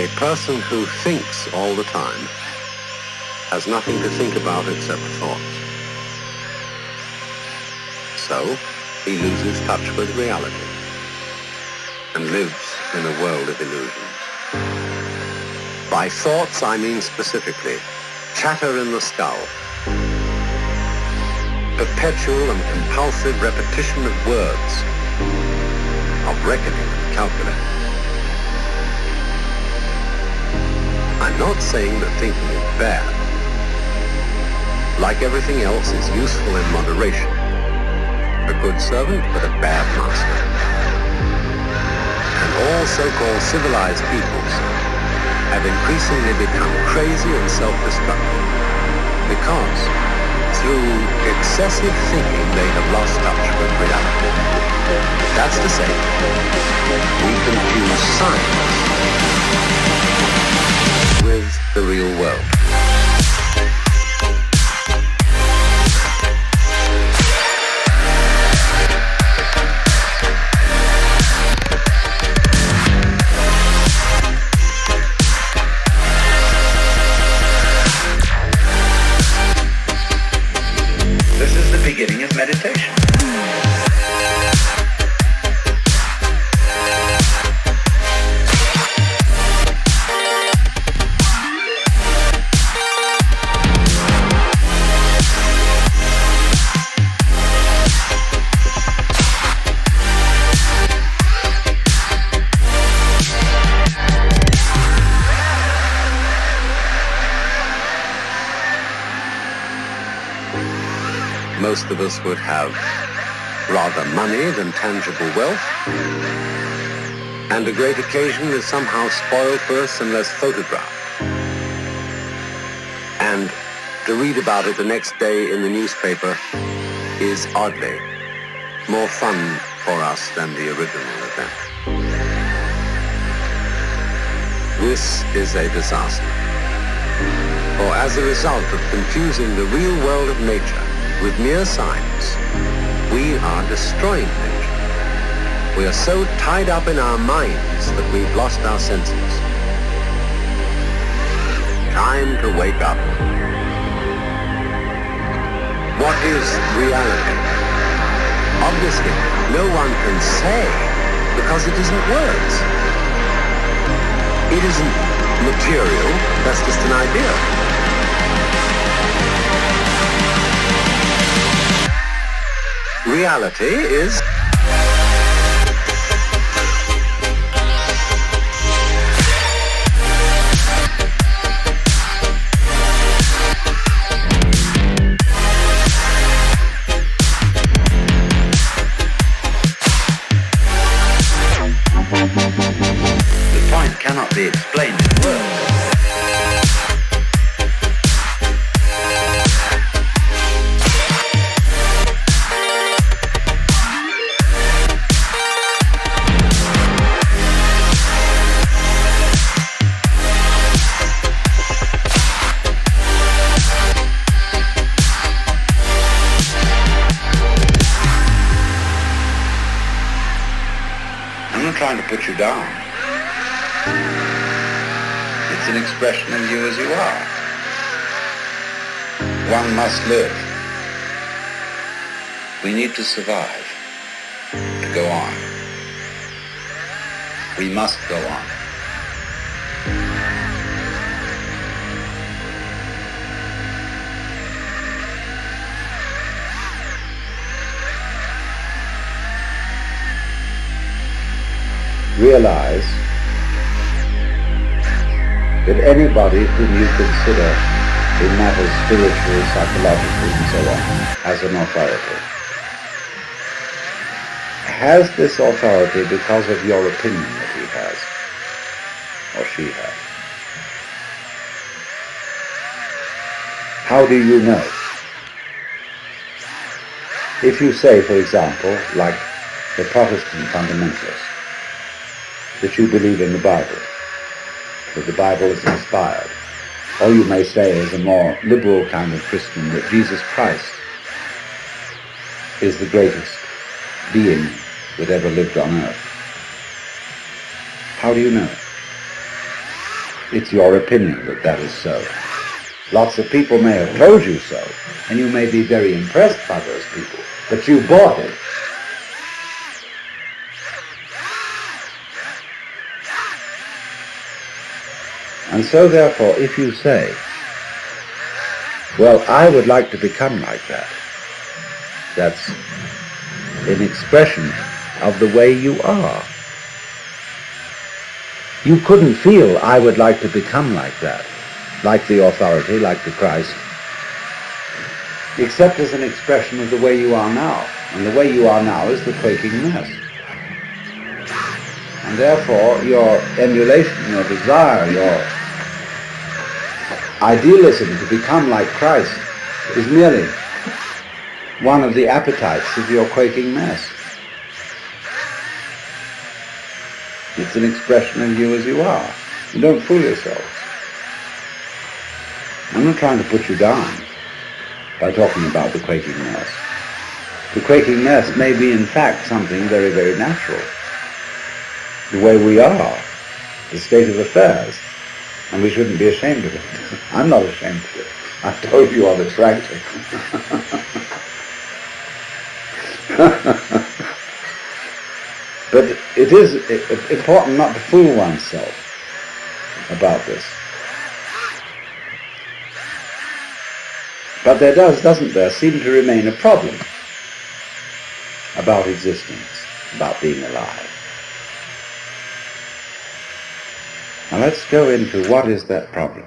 A person who thinks all the time has nothing to think about except thoughts. So, he loses touch with reality and lives in a world of illusions. By thoughts, I mean specifically chatter in the skull, perpetual and compulsive repetition of words, of reckoning and calculating. I'm not saying that thinking is bad. Like everything else, it's useful in moderation. A good servant, but a bad master. And all so-called civilized peoples have increasingly become crazy and self-destructive because through excessive thinking they have lost touch with reality. That's to say, we confuse science with the real world. This is the beginning of meditation. Most of us would have rather money than tangible wealth, and a great occasion is somehow spoiled for us unless photographed. And to read about it the next day in the newspaper is oddly more fun for us than the original event. This is a disaster. For as a result of confusing the real world of nature with mere science, we are destroying nature. We are so tied up in our minds that we've lost our senses. Time to wake up. What is reality? Obviously, no one can say because it isn't words. It isn't material, that's just an idea. Reality is the point cannot be explained in words. I'm not trying to put you down. It's an expression of you as you are. One must live. We need to survive, to go on. We must go on. Realize that anybody whom you consider in matters spiritual, psychological, and so on, as an authority, has this authority because of your opinion that he has, or she has. How do you know? If you say, for example, like the Protestant fundamentalists, that you believe in the Bible, that the Bible is inspired. Or you may say, as a more liberal kind of Christian, that Jesus Christ is the greatest being that ever lived on earth. How do you know? It's your opinion that that is so. Lots of people may have told you so, and you may be very impressed by those people, but you bought it. And so therefore, if you say, well, I would like to become like that, that's an expression of the way you are. You couldn't feel, I would like to become like that, like the authority, like the Christ, except as an expression of the way you are now. And the way you are now is the quaking mess. And therefore, your emulation, your desire, your idealism to become like Christ is merely one of the appetites of your quaking mess. It's an expression of you as you are. You don't fool yourselves. I'm not trying to put you down by talking about the quaking mess. The quaking mess may be in fact something very, very natural. The way we are, the state of affairs, and we shouldn't be ashamed of it. I'm not ashamed of it. I told you all attractive. But it is important not to fool oneself about this. But there doesn't there, seem to remain a problem about existence, about being alive. Now let's go into what is that problem.